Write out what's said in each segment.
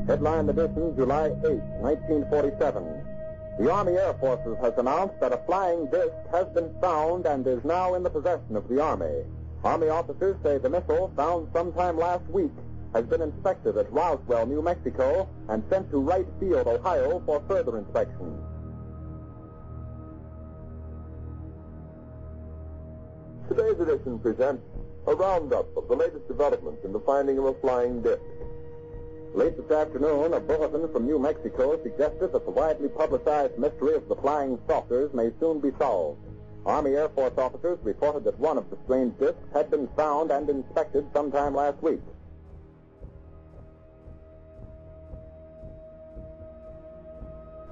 Headline edition, July 8, 1947. The Army Air Forces has announced that a flying disc has been found and is now in the possession of the Army. Army officers say the missile, found sometime last week, has been inspected at Roswell, New Mexico, and sent to Wright Field, Ohio, for further inspection. Today's edition presents a roundup of the latest developments in the finding of a flying disc. Late this afternoon, a bulletin from New Mexico suggested that the widely publicized mystery of the flying saucers may soon be solved. Army Air Force officers reported that one of the strange discs had been found and inspected sometime last week.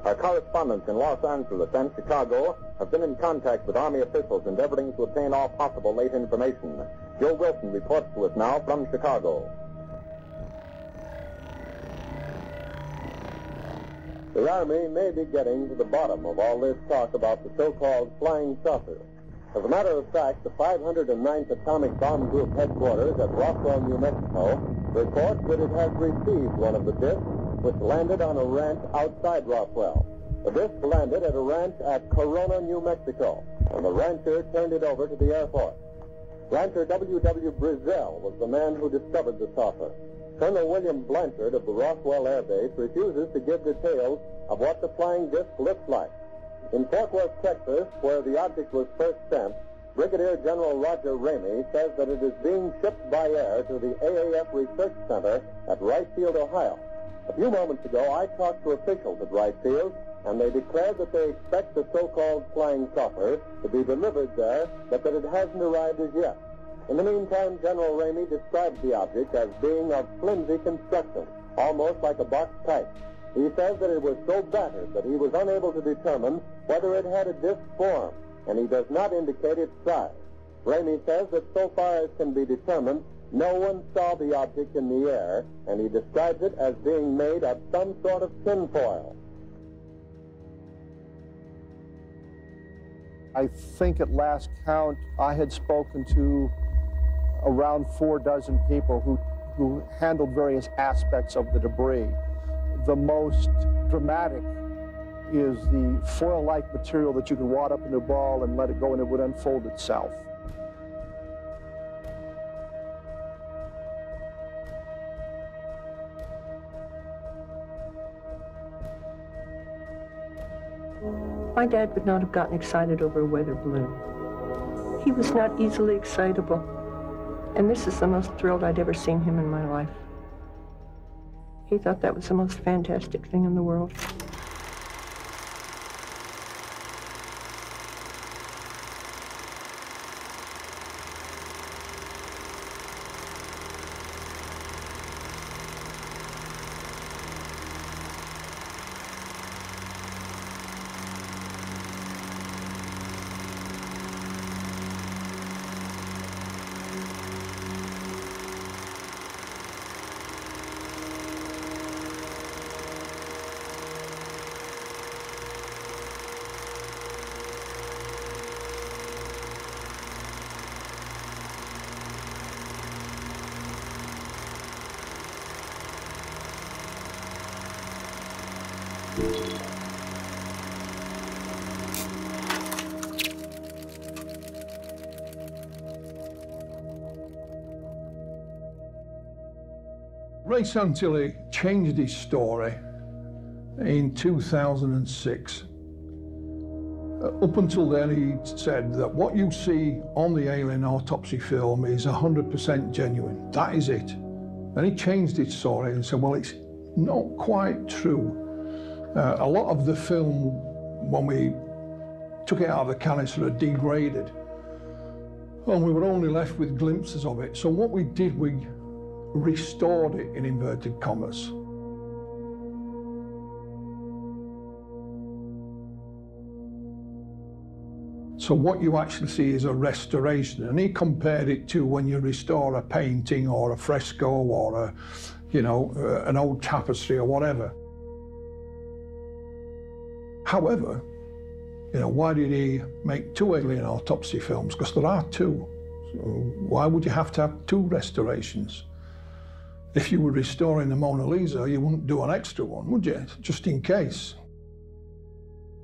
Our correspondents in Los Angeles and Chicago have been in contact with Army officials endeavoring to obtain all possible late information. Joe Wilson reports to us now from Chicago. The Army may be getting to the bottom of all this talk about the so-called flying saucer. As a matter of fact, the 509th Atomic Bomb Group headquarters at Roswell, New Mexico, reports that it has received one of the discs, which landed on a ranch outside Roswell. The disc landed at a ranch at Corona, New Mexico, and the rancher turned it over to the Air Force. Rancher W.W. Bridgestone was the man who discovered the saucer. Colonel William Blanchard of the Roswell Air Base refuses to give details of what the flying disc looks like. In Fort Worth, Texas, where the object was first sent, Brigadier General Roger Ramey says that it is being shipped by air to the AAF Research Center at Wright Field, Ohio. A few moments ago, I talked to officials at Wright Field, and they declared that they expect the so-called flying saucer to be delivered there, but that it hasn't arrived as yet. In the meantime, General Ramey describes the object as being of flimsy construction, almost like a box kite. He says that it was so battered that he was unable to determine whether it had a disc form, and he does not indicate its size. Ramey says that so far as can be determined, no one saw the object in the air, and he describes it as being made of some sort of tinfoil. I think at last count, I had spoken to around 4 dozen people who handled various aspects of the debris. The most dramatic is the foil-like material that you can wad up into a ball and let it go and it would unfold itself. My dad would not have gotten excited over a weather balloon. He was not easily excitable, and this is the most thrilled I'd ever seen him in my life. He thought that was the most fantastic thing in the world. Ray Santilli changed his story in 2006. Up until then, he said that what you see on the alien autopsy film is 100% genuine. That is it. Then he changed his story and said, well, it's not quite true. A lot of the film, when we took it out of the canister, had degraded, and we were only left with glimpses of it. So what we did, we restored it, in inverted commas. So what you actually see is a restoration, and he compared it to when you restore a painting or a fresco or a, you know, an old tapestry or whatever. However, you know, why did he make 2 alien autopsy films? Because there are 2. So why would you have to have 2 restorations? If you were restoring the Mona Lisa, you wouldn't do an extra one, would you? Just in case.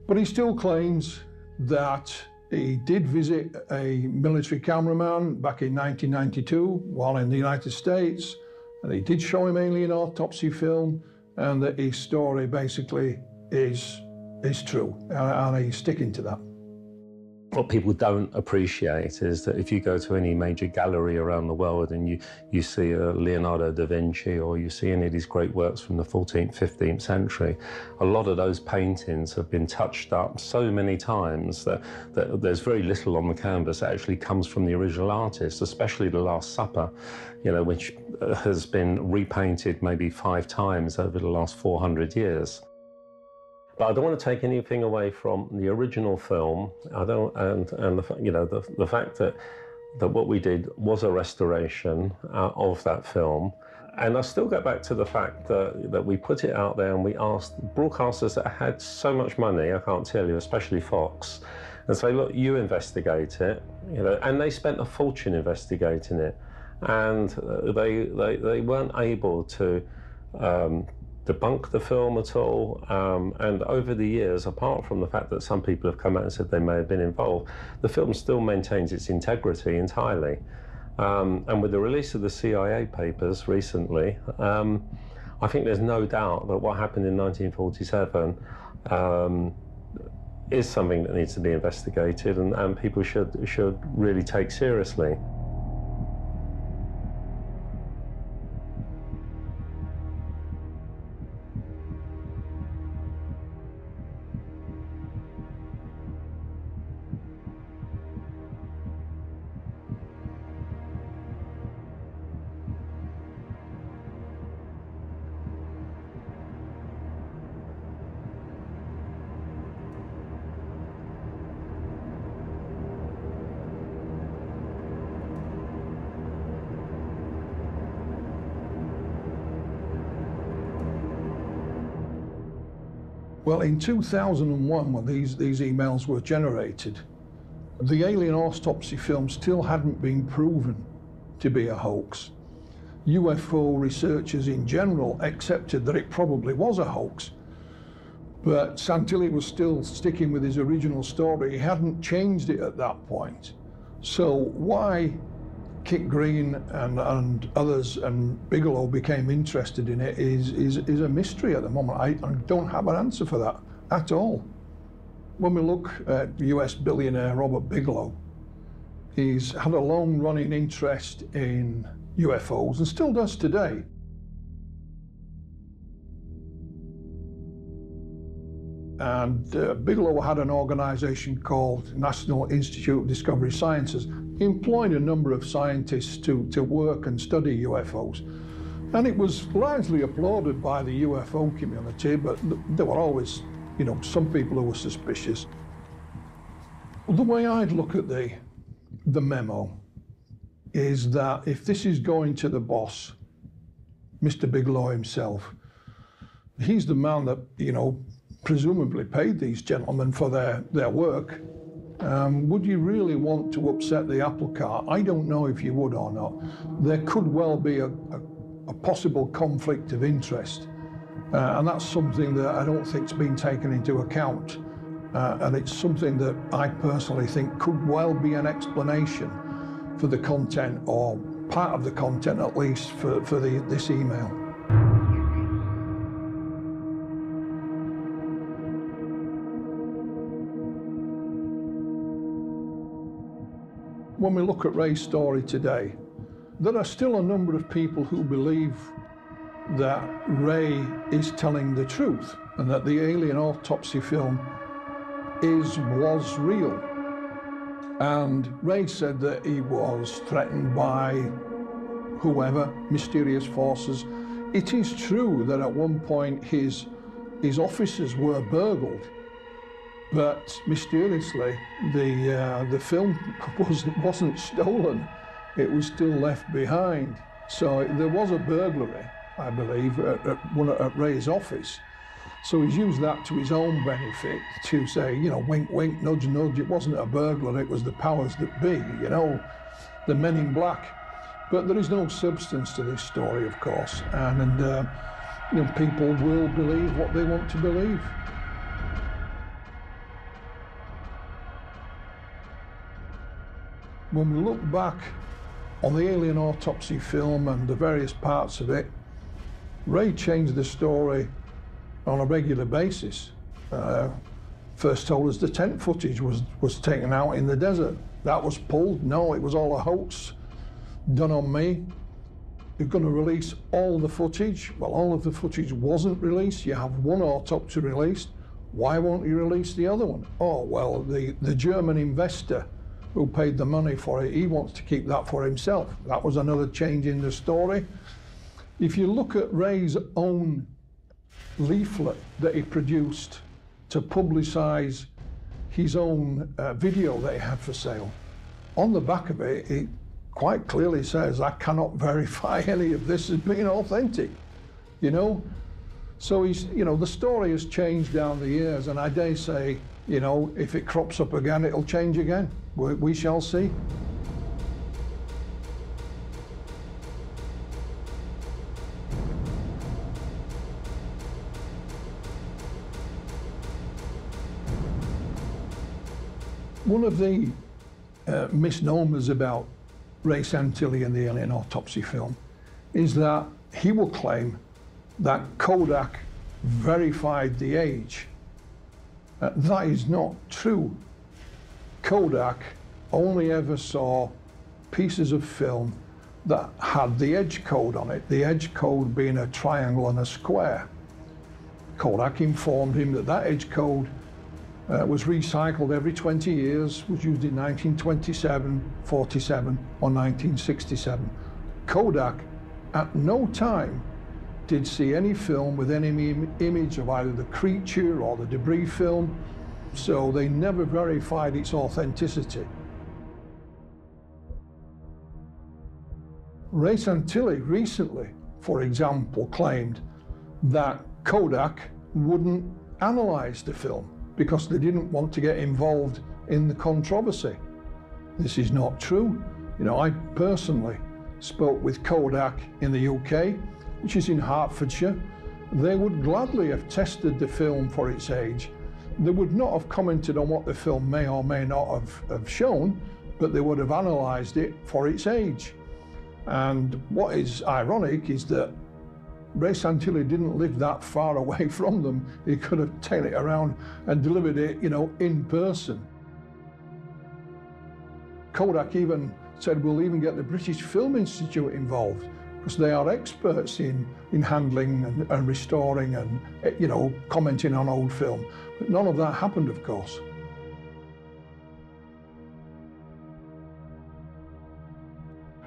But he still claims that he did visit a military cameraman back in 1992 while in the United States, and he did show him alien autopsy film, and that his story basically is true, and he's sticking to that. What people don't appreciate is that if you go to any major gallery around the world and you see a Leonardo da Vinci, or you see any of these great works from the 14th, 15th century, a lot of those paintings have been touched up so many times that there's very little on the canvas that actually comes from the original artist, especially the Last Supper, you know, which has been repainted maybe 5 times over the last 400 years. But I don't want to take anything away from the original film. I don't, and the fact that what we did was a restoration of that film. And I still go back to the fact that we put it out there and we asked broadcasters that had so much money, I can't tell you, especially Fox, and say, look, you investigate it, you know, and they spent a fortune investigating it, and they weren't able to debunk the film at all, and over the years, apart from the fact that some people have come out and said they may have been involved, the film still maintains its integrity entirely. And with the release of the CIA papers recently, I think there's no doubt that what happened in 1947 is something that needs to be investigated, and people should really take seriously. Well, in 2001, when these emails were generated, the alien autopsy film still hadn't been proven to be a hoax. UFO researchers in general accepted that it probably was a hoax, but Santilli was still sticking with his original story. He hadn't changed it at that point. So why Kit Green and others and Bigelow became interested in it is a mystery at the moment. I don't have an answer for that at all. When we look at US billionaire Robert Bigelow, he's had a long-running interest in UFOs and still does today. And Bigelow had an organization called National Institute of Discovery Sciences. He employed a number of scientists to work and study UFOs. And it was largely applauded by the UFO community, but there were always, you know, some people who were suspicious. The way I'd look at the memo is that if this is going to the boss, Mr. Bigelow himself, he's the man that, you know, presumably paid these gentlemen for their work. Would you really want to upset the apple cart? I don't know if you would or not. There could well be a possible conflict of interest, and that's something that I don't think's been taken into account. And it's something that I personally think could well be an explanation for the content, or part of the content at least, for this email. When we look at Ray's story today, there are still a number of people who believe that Ray is telling the truth and that the alien autopsy film was real. And Ray said that he was threatened by whoever, mysterious forces. It is true that at one point his offices were burgled, but mysteriously the film wasn't stolen. It was still left behind. So there was a burglary, I believe, at Ray's office. So he's used that to his own benefit to say, you know, wink, wink, nudge, nudge. It wasn't a burglar, it was the powers that be, you know, the men in black. But there is no substance to this story, of course, and you know, people will believe what they want to believe. When we look back on the alien autopsy film and the various parts of it, Ray changed the story on a regular basis. First told us the tent footage was taken out in the desert. That was pulled. No, it was all a hoax done on me. You're going to release all the footage. Well, all of the footage wasn't released. You have one autopsy released. Why won't you release the other one? Oh, well, the German investor who paid the money for it, he wants to keep that for himself. That was another change in the story. If you look at Ray's own leaflet that he produced to publicise his own video that he had for sale, on the back of it, it quite clearly says, I cannot verify any of this as being authentic, you know? So he's, you know, the story has changed down the years, and I dare say, you know, if it crops up again, it'll change again. We shall see. One of the misnomers about Ray Santilli and the alien autopsy film is that he will claim that Kodak verified the age. That is not true. Kodak only ever saw pieces of film that had the edge code on it, the edge code being a triangle and a square. Kodak informed him that that edge code was recycled every 20 years, was used in 1927, 47, or 1967. Kodak at no time did see any film with any image of either the creature or the debris film, so they never verified its authenticity. Ray Santilli recently, for example, claimed that Kodak wouldn't analyze the film because they didn't want to get involved in the controversy. This is not true. You know, I personally spoke with Kodak in the UK, which is in Hertfordshire. They would gladly have tested the film for its age. They would not have commented on what the film may or may not have shown, but they would have analysed it for its age. And what is ironic is that Ray Santilli didn't live that far away from them. He could have taken it around and delivered it, you know, in person. Kodak even said, we'll even get the British Film Institute involved, because they are experts in handling and restoring and, you know, commenting on old film. But none of that happened, of course.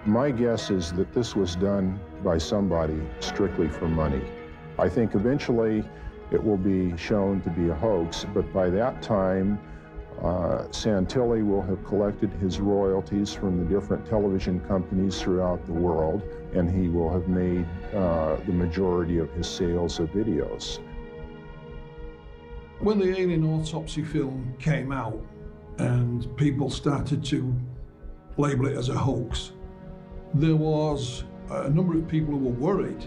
My guess is that this was done by somebody strictly for money. I think eventually it will be shown to be a hoax, but by that time, Santilli will have collected his royalties from the different television companies throughout the world, and he will have made the majority of his sales of videos. When the alien autopsy film came out and people started to label it as a hoax, there was a number of people who were worried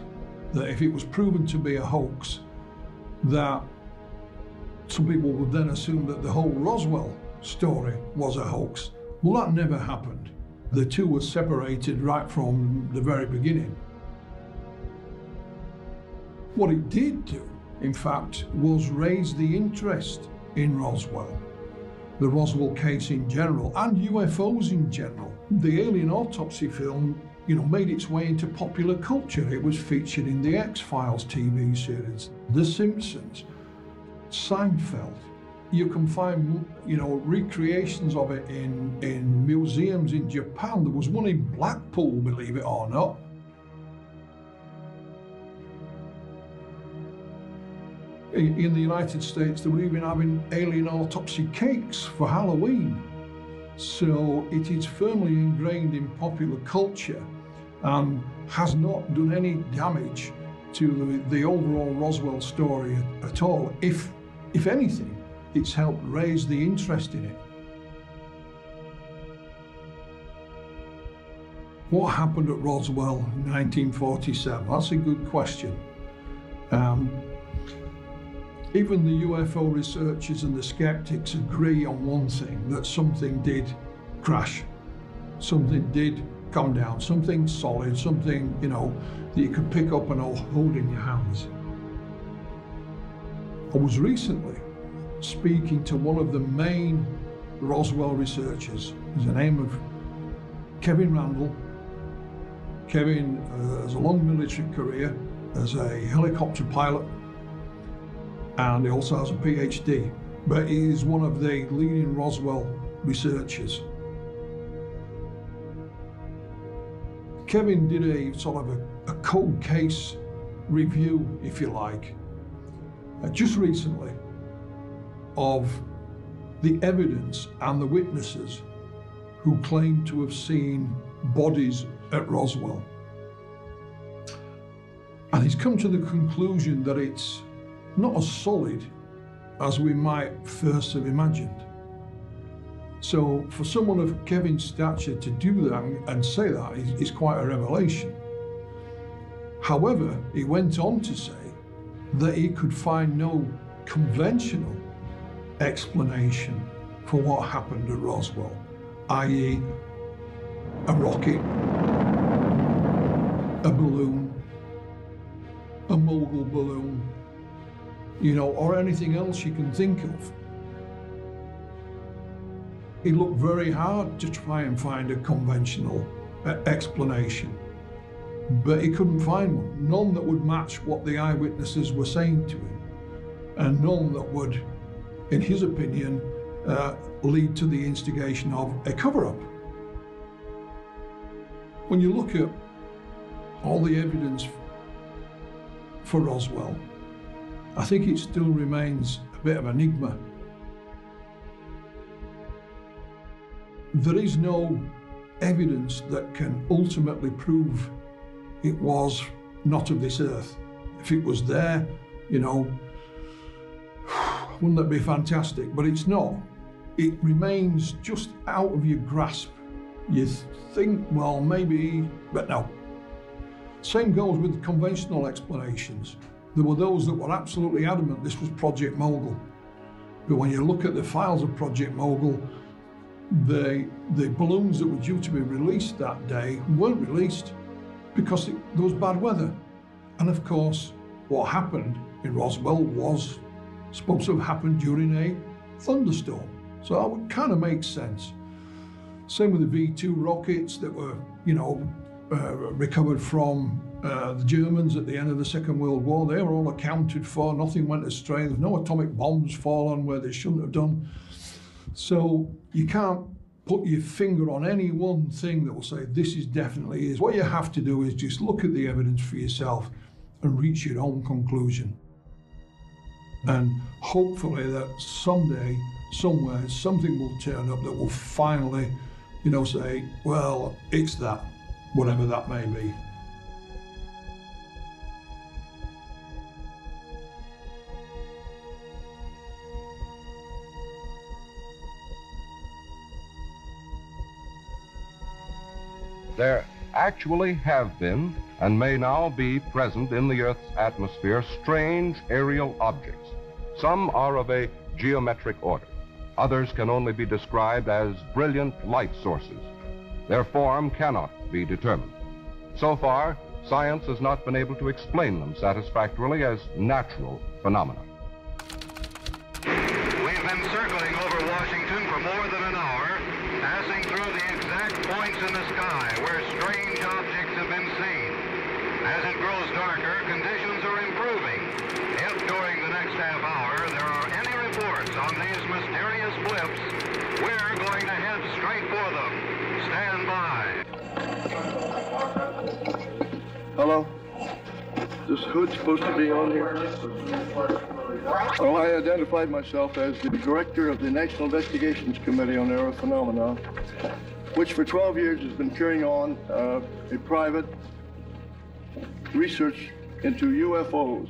that if it was proven to be a hoax, that some people would then assume that the whole Roswell story was a hoax. Well, that never happened. The two were separated right from the very beginning. What it did do, in fact, was raise the interest in Roswell, the Roswell case in general, and UFOs in general. The alien autopsy film, you know, made its way into popular culture. It was featured in the X-Files TV series, The Simpsons, Seinfeld. You can find, you know, recreations of it in museums in Japan. There was one in Blackpool, believe it or not. In the United States, they were even having alien autopsy cakes for Halloween. So it is firmly ingrained in popular culture and has not done any damage to the overall Roswell story at all. If anything, it's helped raise the interest in it. What happened at Roswell in 1947? That's a good question. Even the UFO researchers and the skeptics agree on one thing, that something did crash. Something did come down, something solid, something, you know, that you could pick up and hold in your hands. I was recently speaking to one of the main Roswell researchers. There's the name of Kevin Randle. Kevin has a long military career as a helicopter pilot, and he also has a PhD, but he is one of the leading Roswell researchers. Kevin did a sort of a cold case review, if you like, just recently, of the evidence and the witnesses who claim to have seen bodies at Roswell. And he's come to the conclusion that it's not as solid as we might first have imagined. So for someone of Kevin's stature to do that and say that is quite a revelation. However, he went on to say that he could find no conventional explanation for what happened at Roswell, i.e. a rocket, a balloon, a mogul balloon, you know, or anything else you can think of. He looked very hard to try and find a conventional explanation, but he couldn't find one. None that would match what the eyewitnesses were saying to him, and none that would, in his opinion, lead to the instigation of a cover-up. When you look at all the evidence for Roswell, I think it still remains a bit of an enigma. There is no evidence that can ultimately prove it was not of this earth. If it was there, you know, wouldn't that be fantastic? But it's not. It remains just out of your grasp. You think, well, maybe, but no. Same goes with conventional explanations. There were those that were absolutely adamant this was Project Mogul. But when you look at the files of Project Mogul, the balloons that were due to be released that day weren't released because there was bad weather. And of course, what happened in Roswell was supposed to have happened during a thunderstorm. So that would kind of make sense. Same with the V-2 rockets that were, you know, recovered from the Germans at the end of the Second World War. They were all accounted for, nothing went astray. There's no atomic bombs fallen where they shouldn't have done. So you can't put your finger on any one thing that will say this is definitely is. What you have to do is just look at the evidence for yourself and reach your own conclusion. And hopefully that someday, somewhere, something will turn up that will finally, you know, say, well, it's that, whatever that may be. There actually have been, and may now be present in the Earth's atmosphere, strange aerial objects. Some are of a geometric order. Others can only be described as brilliant light sources. Their form cannot be determined. So far, science has not been able to explain them satisfactorily as natural phenomena. We've been circling over Washington for more than an hour, passing through the exact points in the sky where strange objects have been seen. As it grows darker, conditions are improving. If during the next half hour there are any reports on these mysterious blips, we're going to head straight for them. Stand by. Hello? Is this Hood supposed to be on here? Well, I identified myself as the director of the National Investigations Committee on Aerial Phenomena, which for 12 years has been carrying on a private research into UFOs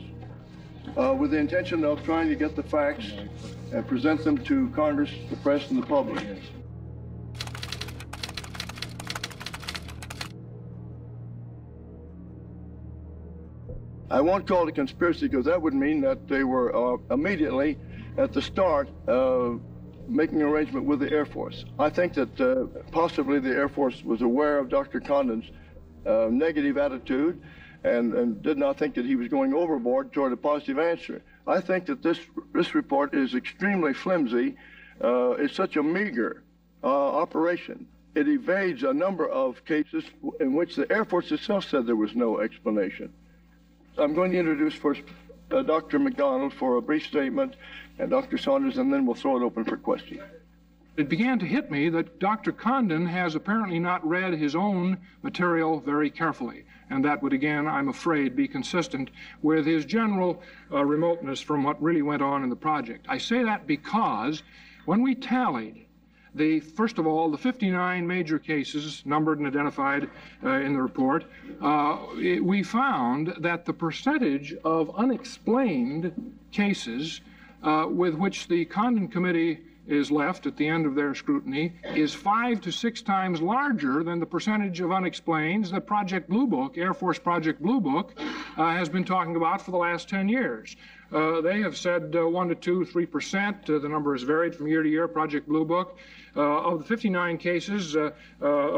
with the intention of trying to get the facts and present them to Congress, the press, and the public. I won't call it a conspiracy because that would mean that they were immediately at the start making an arrangement with the Air Force. I think that possibly the Air Force was aware of Dr. Condon's negative attitude and did not think that he was going overboard toward a positive answer. I think that this report is extremely flimsy. It's such a meager operation. It evades a number of cases in which the Air Force itself said there was no explanation. I'm going to introduce first Dr. McDonald for a brief statement, and Dr. Saunders, and then we'll throw it open for questions. It began to hit me that Dr. Condon has apparently not read his own material very carefully, and that would, again, I'm afraid, be consistent with his general remoteness from what really went on in the project. I say that because when we tallied first of all, the 59 major cases numbered and identified in the report, we found that the percentage of unexplained cases with which the Condon Committee is left at the end of their scrutiny is 5 to 6 times larger than the percentage of unexplains that Project Blue Book, Air Force Project Blue Book, has been talking about for the last 10 years. They have said 1 to 2, 3%. The number has varied from year to year, Project Blue Book. Of the 59 cases, a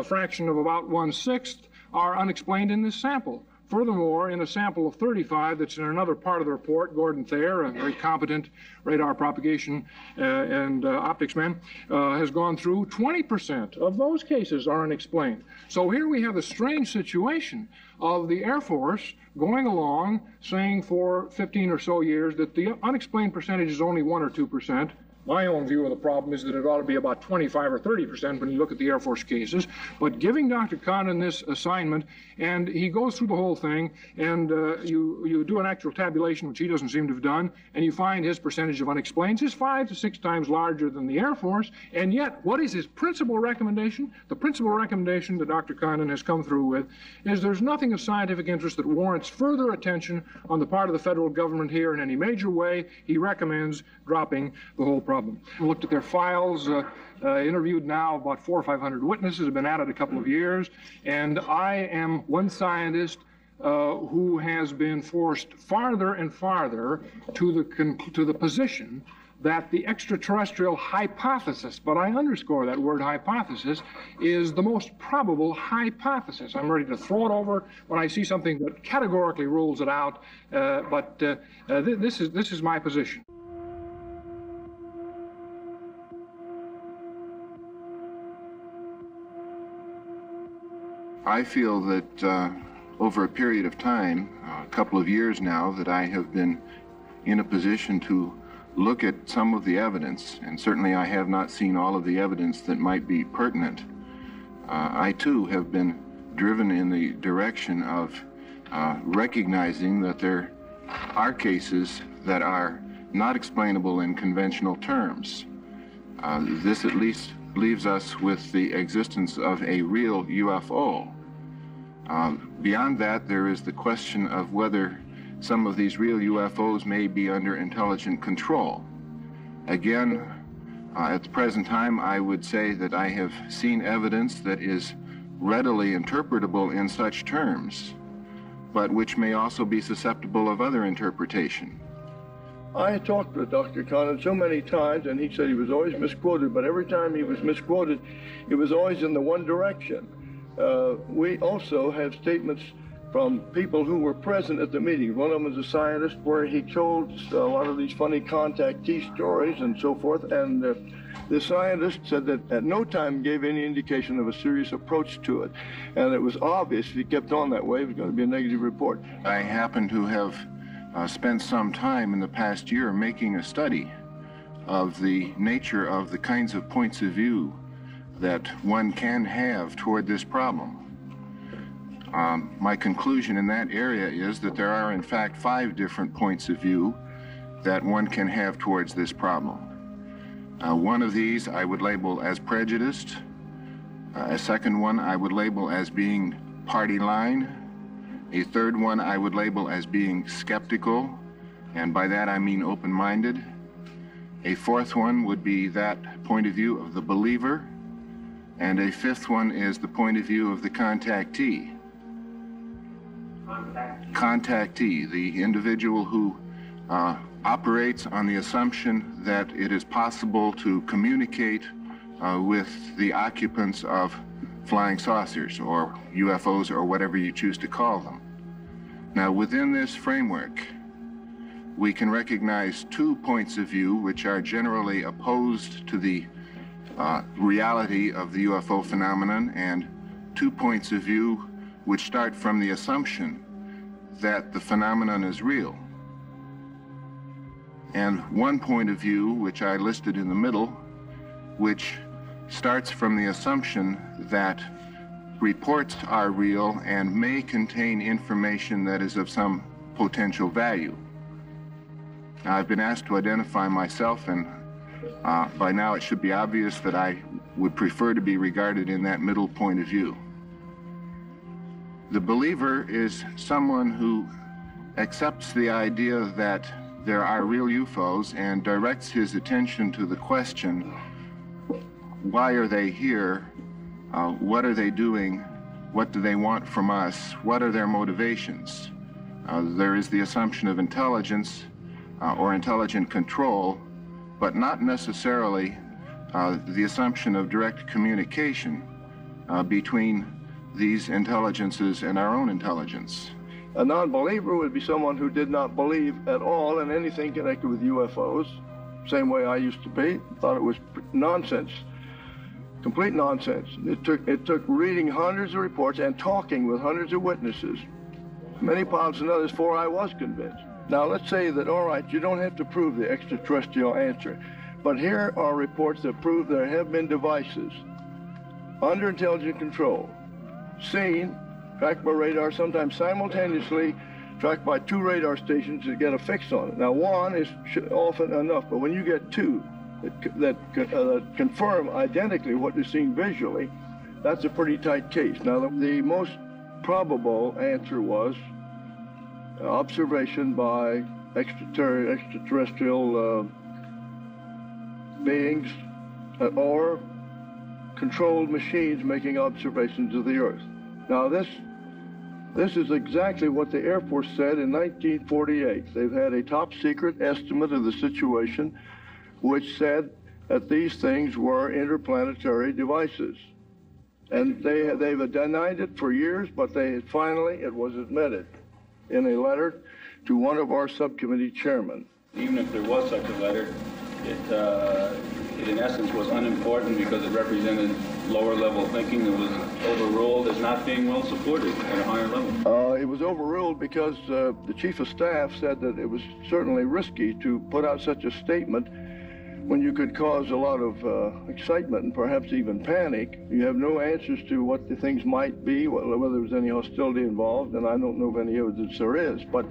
fraction of about 1/6 are unexplained in this sample. Furthermore, in a sample of 35 that's in another part of the report, Gordon Thayer, a very competent radar propagation and optics man, has gone through. 20% of those cases are unexplained. So here we have a strange situation of the Air Force going along saying for 15 or so years that the unexplained percentage is only 1 or 2%. My own view of the problem is that it ought to be about 25 or 30% when you look at the Air Force cases. But giving Dr. Condon this assignment, and he goes through the whole thing, and you do an actual tabulation, which he doesn't seem to have done, and you find his percentage of unexplains is 5 to 6 times larger than the Air Force. And yet, what is his principal recommendation? The principal recommendation that Dr. Condon has come through with is there's nothing of scientific interest that warrants further attention on the part of the federal government here in any major way. He recommends dropping the whole problem. Looked at their files, interviewed now about 400 or 500 witnesses, have been at it a couple of years, and I am one scientist who has been forced farther and farther to the position that the extraterrestrial hypothesis, but I underscore that word hypothesis, is the most probable hypothesis. I'm ready to throw it over when I see something that categorically rules it out, but this is my position. I feel that over a period of time, a couple of years now, that I have been in a position to look at some of the evidence, and certainly I have not seen all of the evidence that might be pertinent. I too have been driven in the direction of recognizing that there are cases that are not explainable in conventional terms. This at least leaves us with the existence of a real UFO. Beyond that, there is the question of whether some of these real UFOs may be under intelligent control. Again, at the present time, I would say that I have seen evidence that is readily interpretable in such terms, but which may also be susceptible of other interpretation. I talked with Dr. Condon so many times, and he said he was always misquoted, but every time he was misquoted, it was always in the one direction. We also have statements from people who were present at the meeting. One of them is a scientist where he told a lot of these funny contactee stories and so forth, and the scientist said that at no time gave any indication of a serious approach to it, and it was obvious if he kept on that way it was going to be a negative report. I happen to have spent some time in the past year making a study of the nature of the kinds of points of view that one can have toward this problem. My conclusion in that area is that there are in fact 5 different points of view that one can have towards this problem. One of these I would label as prejudiced. A second one I would label as being party line. A third one I would label as being skeptical, and by that I mean open-minded. A fourth one would be that point of view of the believer, and a fifth one is the point of view of the contactee. contactee, the individual who operates on the assumption that it is possible to communicate with the occupants of flying saucers or UFOs or whatever you choose to call them. Now, within this framework, we can recognize 2 points of view which are generally opposed to the reality of the UFO phenomenon, and 2 points of view which start from the assumption that the phenomenon is real. And 1 point of view, which I listed in the middle, which starts from the assumption that reports are real and may contain information that is of some potential value. Now, I've been asked to identify myself, and by now it should be obvious that I would prefer to be regarded in that middle point of view. The believer is someone who accepts the idea that there are real UFOs and directs his attention to the question, why are they here? What are they doing? What do they want from us? What are their motivations? There is the assumption of intelligence or intelligent control, but not necessarily the assumption of direct communication between these intelligences and our own intelligence. A non-believer would be someone who did not believe at all in anything connected with UFOs, same way I used to be, thought it was nonsense, complete nonsense. It took reading hundreds of reports and talking with hundreds of witnesses, many pounds and others, before I was convinced. Now, let's say that, all right, you don't have to prove the extraterrestrial answer, but here are reports that prove there have been devices under intelligent control, seen, tracked by radar, sometimes simultaneously tracked by 2 radar stations to get a fix on it. Now, 1 is often enough, but when you get 2 that confirm identically what is seen visually, that's a pretty tight case. Now, the most probable answer was observation by extraterrestrial beings or controlled machines making observations of the Earth. Now, this is exactly what the Air Force said in 1948. They've had a top secret estimate of the situation which said that these things were interplanetary devices. And they've denied it for years, but finally it was admitted in a letter to one of our subcommittee chairmen. Even if there was such a letter, it in essence was unimportant because it represented lower level thinking that was overruled as not being well supported at a higher level. It was overruled because the chief of staff said that it was certainly risky to put out such a statement when you could cause a lot of excitement and perhaps even panic. You have no answers to what the things might be, whether there was any hostility involved, and I don't know of any evidence there is, but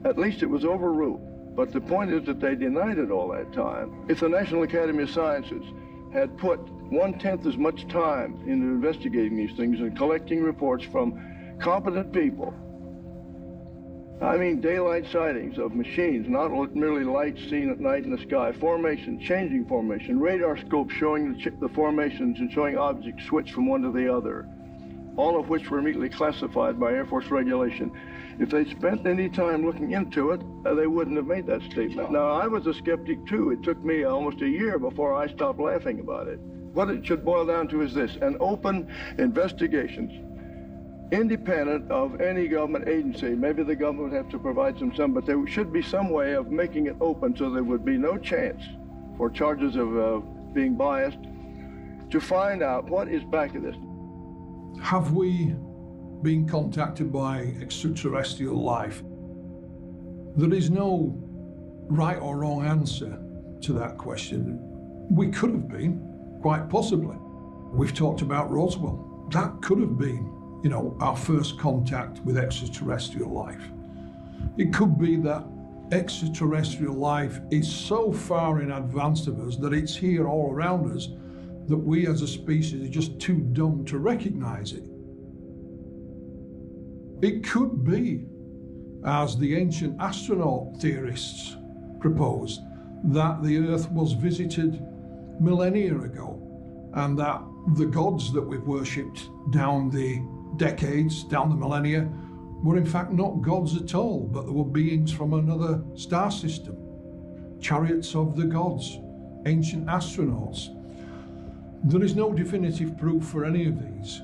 at least it was overruled. But the point is that they denied it all that time. If the National Academy of Sciences had put 1/10 as much time into investigating these things and collecting reports from competent people, I mean daylight sightings of machines, not merely lights seen at night in the sky, formation, changing formation, radar scopes showing the formations and showing objects switch from one to the other, all of which were immediately classified by Air Force regulation. If they'd spent any time looking into it, they wouldn't have made that statement. Now, I was a skeptic too. It took me almost a year before I stopped laughing about it. What it should boil down to is this: an open investigations, independent of any government agency. Maybe the government would have to provide some, but there should be some way of making it open so there would be no chance for charges of being biased, to find out what is back of this. Have we been contacted by extraterrestrial life? There is no right or wrong answer to that question. We could have been, quite possibly. We've talked about Roswell. That could have been, you know, our first contact with extraterrestrial life. It could be that extraterrestrial life is so far in advance of us that it's here all around us that we as a species are just too dumb to recognize it. It could be, as the ancient astronaut theorists proposed, that the Earth was visited millennia ago, and that the gods that we've worshipped down the decades, down the millennia, were in fact not gods at all, but they were beings from another star system, chariots of the gods, ancient astronauts. There is no definitive proof for any of these,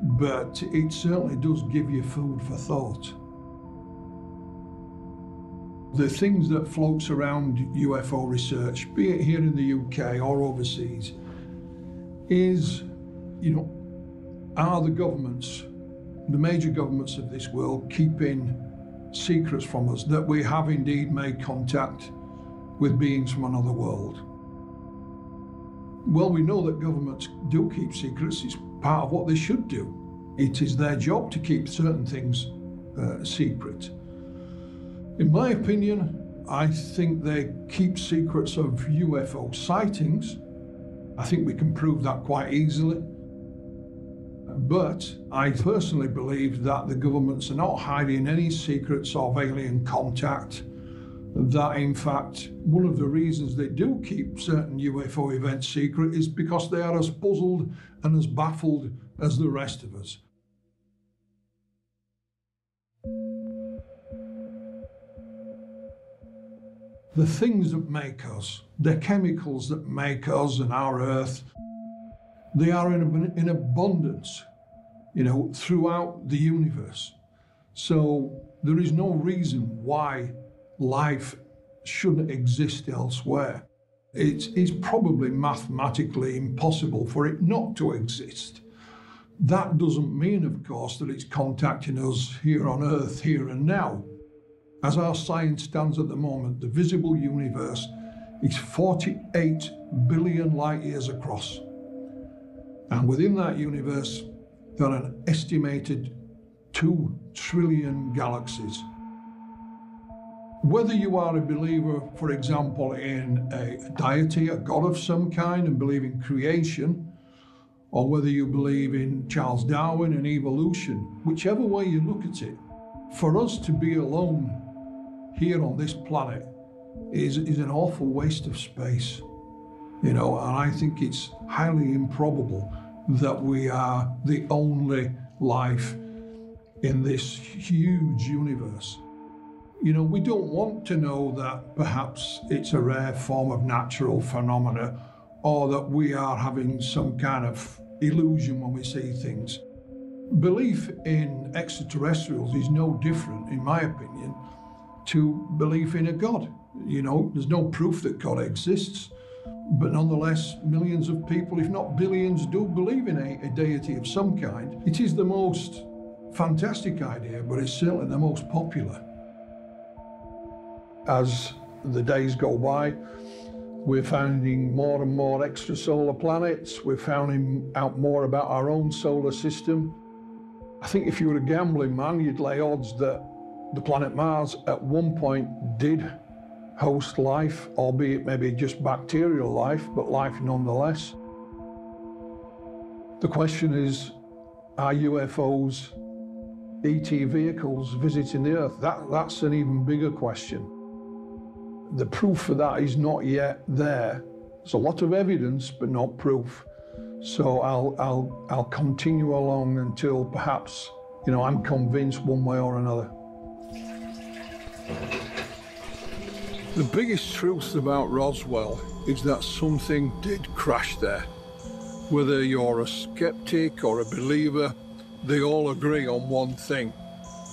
but it certainly does give you food for thought. The things that floats around UFO research, be it here in the UK or overseas, is, are the governments, the major governments of this world, keeping secrets from us that we have indeed made contact with beings from another world? Well, we know that governments do keep secrets. It's part of what they should do. It is their job to keep certain things secret. In my opinion, I think they keep secrets of UFO sightings. I think we can prove that quite easily. But I personally believe that the governments are not hiding any secrets of alien contact. That, in fact, one of the reasons they do keep certain UFO events secret is because they are as puzzled and as baffled as the rest of us. The things that make us, the chemicals that make us and our Earth, they are in abundance, throughout the universe. So there is no reason why life shouldn't exist elsewhere. It's probably mathematically impossible for it not to exist. That doesn't mean, of course, that it's contacting us here on Earth, here and now. As our science stands at the moment, the visible universe is 48 billion light years across. And within that universe, there are an estimated 2 trillion galaxies. Whether you are a believer, for example, in a deity, a god of some kind, and believe in creation, or whether you believe in Charles Darwin and evolution, whichever way you look at it, for us to be alone here on this planet is an awful waste of space, and I think it's highly improbable that we are the only life in this huge universe. We don't want to know that perhaps it's a rare form of natural phenomena, or that we are having some kind of illusion when we see things. Belief in extraterrestrials is no different, in my opinion, to belief in a God. There's no proof that God exists, but nonetheless, millions of people, if not billions, do believe in a deity of some kind. It is the most fantastic idea, but it's certainly the most popular. As the days go by, we're finding more and more extrasolar planets. We're finding out more about our own solar system. I think if you were a gambling man, you'd lay odds that the planet Mars at one point did host life, albeit maybe just bacterial life, but life nonetheless. The question is, are UFOs ET vehicles visiting the Earth? That's an even bigger question. The proof for that is not yet there. There's a lot of evidence, but not proof. So I'll continue along until perhaps, I'm convinced one way or another. The biggest truth about Roswell is that something did crash there. Whether you're a skeptic or a believer, they all agree on one thing,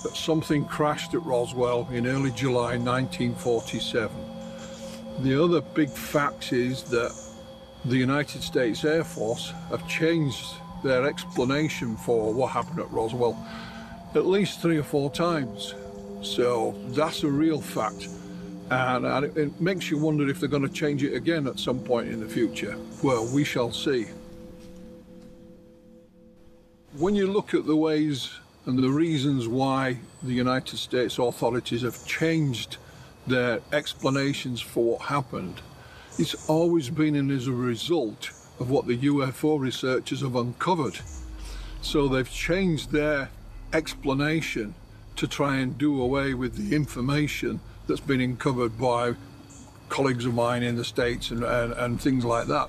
that something crashed at Roswell in early July 1947. The other big fact is that the United States Air Force have changed their explanation for what happened at Roswell at least 3 or 4 times. So that's a real fact. And it makes you wonder if they're going to change it again at some point in the future. Well, we shall see. When you look at the ways and the reasons why the United States authorities have changed their explanations for what happened, it's always been as a result of what the UFO researchers have uncovered. So they've changed their explanation to try and do away with the information that's been uncovered by colleagues of mine in the States and things like that.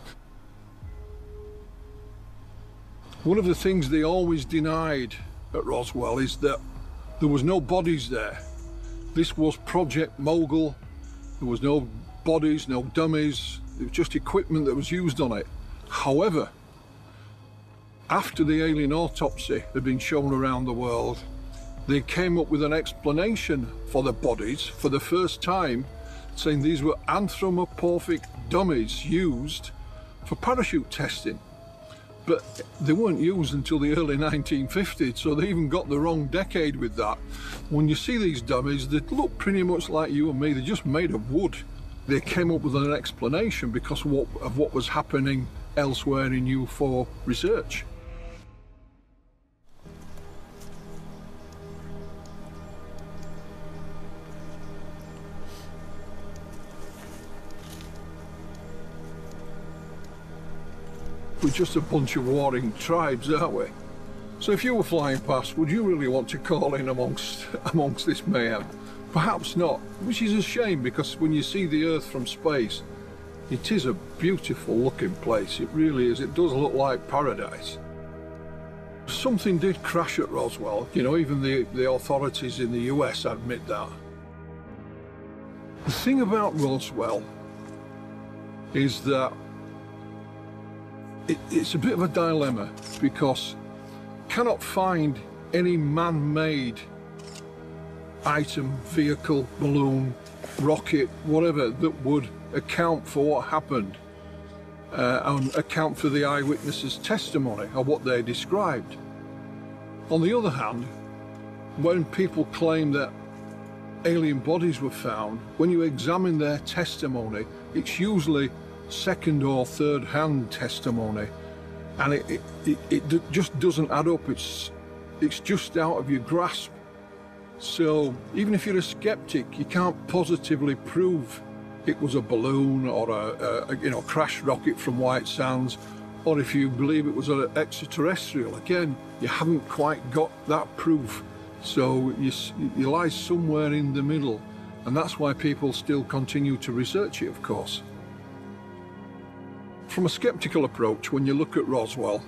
One of the things they always denied at Roswell is that There was no bodies there. This was Project Mogul. There was no bodies, no dummies. It was just equipment that was used on it. However, after the alien autopsy had been shown around the world, they came up with an explanation for the bodies for the first time, saying these were anthropomorphic dummies used for parachute testing. But they weren't used until the early 1950s, so they even got the wrong decade with that. When you see these dummies, they look pretty much like you and me. They're just made of wood. They came up with an explanation because of what was happening elsewhere in UFO research. We're just a bunch of warring tribes, aren't we? So if you were flying past, would you really want to call in amongst this mayhem? Perhaps not, which is a shame, because when you see the Earth from space, it is a beautiful looking place. It really is. It does look like paradise. Something did crash at Roswell. You know, even the authorities in the US admit that. The thing about Roswell is that it's a bit of a dilemma, because you cannot find any man-made item, vehicle, balloon, rocket, whatever, that would account for what happened and account for the eyewitnesses' testimony of what they described. On the other hand, when people claim that alien bodies were found, when you examine their testimony, it's usually second or third hand testimony, and it just doesn't add up. It's just out of your grasp. So even if you're a skeptic, you can't positively prove it was a balloon or a crash rocket from White Sands, or if you believe it was an extraterrestrial. Again, you haven't quite got that proof. So you lie somewhere in the middle, and that's why people still continue to research it, of course. From a skeptical approach, when you look at Roswell,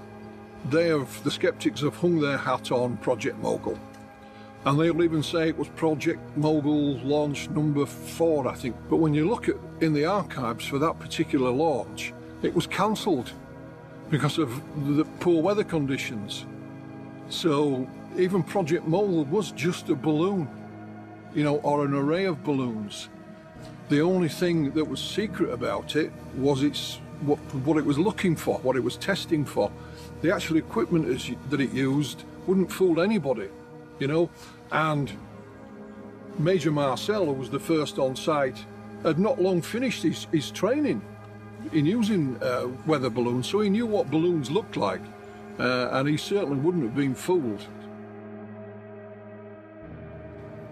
the skeptics have hung their hat on Project Mogul. And they'll even say it was Project Mogul launch number 4, I think. But when you look in the archives for that particular launch, it was cancelled because of the poor weather conditions. So even Project Mogul was just a balloon, you know, or an array of balloons. The only thing that was secret about it was what it was looking for, what it was testing for. The actual equipment that it used wouldn't fool anybody, you know. And Major Marcel, who was the first on site, had not long finished his training in using weather balloons, so he knew what balloons looked like, and he certainly wouldn't have been fooled.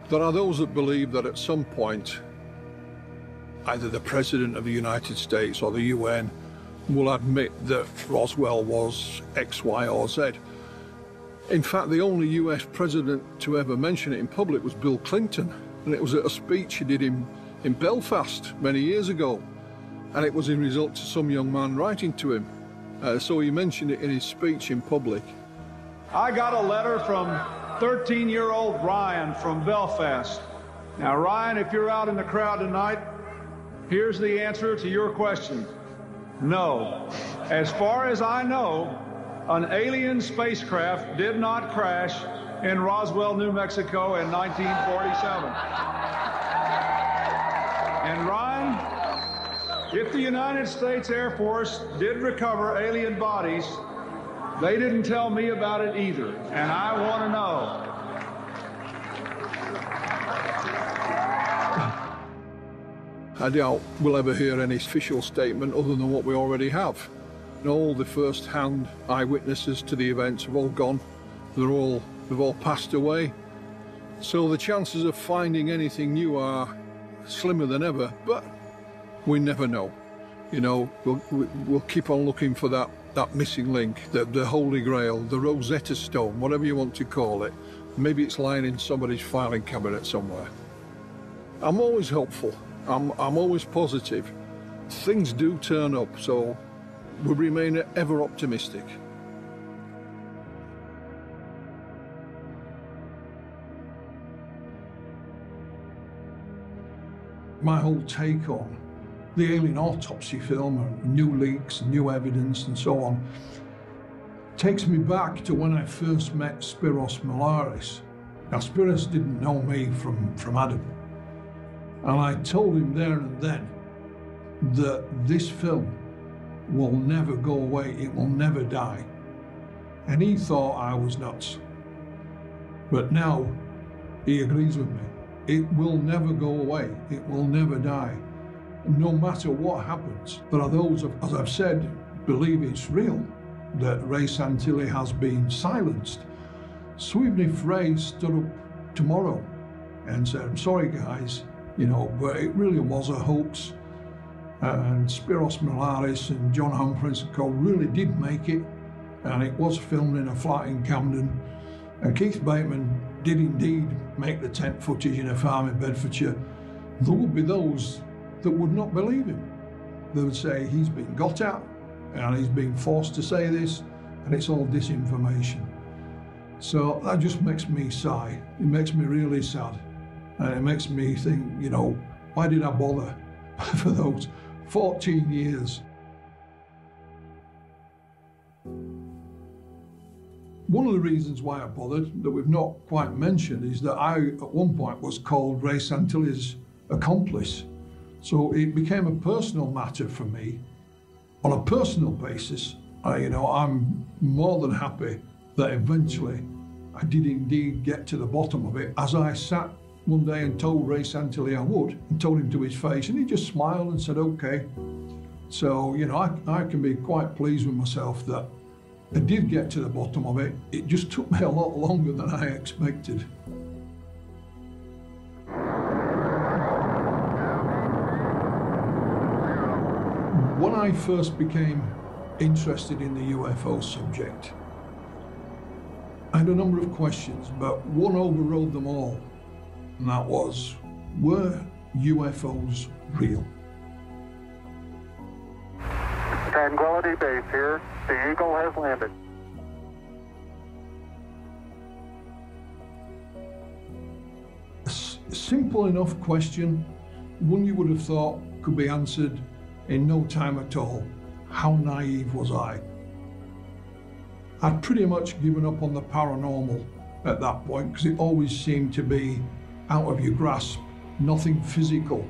There are those that believe that at some point, either the President of the United States or the UN will admit that Roswell was X, Y, or Z. In fact, the only US president to ever mention it in public was Bill Clinton, and it was at a speech he did in Belfast many years ago, and it was in result to some young man writing to him. So he mentioned it in his speech in public. I got a letter from 13-year-old Ryan from Belfast. Now, Ryan, if you're out in the crowd tonight, here's the answer to your question. No. As far as I know, an alien spacecraft did not crash in Roswell, New Mexico in 1947. And Ryan, if the United States Air Force did recover alien bodies, they didn't tell me about it either, and I want to know. I doubt we'll ever hear any official statement other than what we already have. And all the first-hand eyewitnesses to the events have all gone. They've all passed away. So the chances of finding anything new are slimmer than ever, but we never know. You know, we'll keep on looking for that missing link, the Holy Grail, the Rosetta Stone, whatever you want to call it. Maybe it's lying in somebody's filing cabinet somewhere. I'm always hopeful. I'm always positive. Things do turn up, so we remain ever optimistic. my whole take on the alien autopsy film and new leaks, new evidence and so on takes me back to when I first met Spiros Malaris. Now, Spiros didn't know me from Adam. And I told him there and then that this film will never go away, it will never die. And he thought I was nuts. But now he agrees with me. It will never go away, it will never die. No matter what happens. There are those, as I've said, believe it's real, that Ray Santilli has been silenced. So even if Ray stood up tomorrow and said, I'm sorry guys, you know, but it really was a hoax, and Spiros Malaris and John Humphreys and co really did make it, and it was filmed in a flat in Camden, and Keith Bateman did indeed make the tent footage in a farm in Bedfordshire, there would be those that would not believe him. They would say he's been got at, and he's been forced to say this, and it's all disinformation. So that just makes me sigh. It makes me really sad. And it makes me think, you know, why did I bother for those 14 years? One of the reasons why I bothered, that we've not quite mentioned, is that I, at one point, was called Ray Santilli's accomplice. So it became a personal matter for me. On a personal basis, I'm more than happy that eventually I did indeed get to the bottom of it, as I sat one day and told Ray Santilli I would, and told him to his face, and he just smiled and said, okay. So, you know, I can be quite pleased with myself that I did get to the bottom of it. It just took me a lot longer than I expected. When I first became interested in the UFO subject, I had a number of questions, but one overrode them all, and that was, were UFOs real? Tranquility Base here. The Eagle has landed. A simple enough question, one you would have thought could be answered in no time at all. How naive was I? I'd pretty much given up on the paranormal at that point, because it always seemed to be out of your grasp, nothing physical.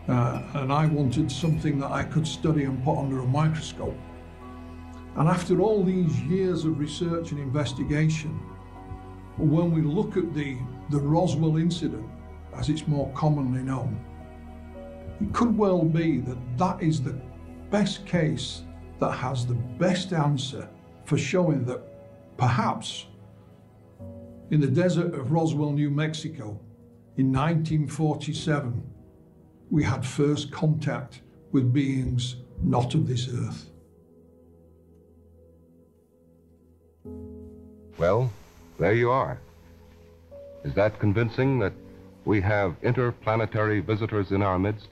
And I wanted something that I could study and put under a microscope. And after all these years of research and investigation, when we look at the Roswell incident, as it's more commonly known, it could well be that that is the best case that has the best answer for showing that perhaps in the desert of Roswell, New Mexico, in 1947, we had first contact with beings not of this earth. Well, there you are. Is that convincing that we have interplanetary visitors in our midst?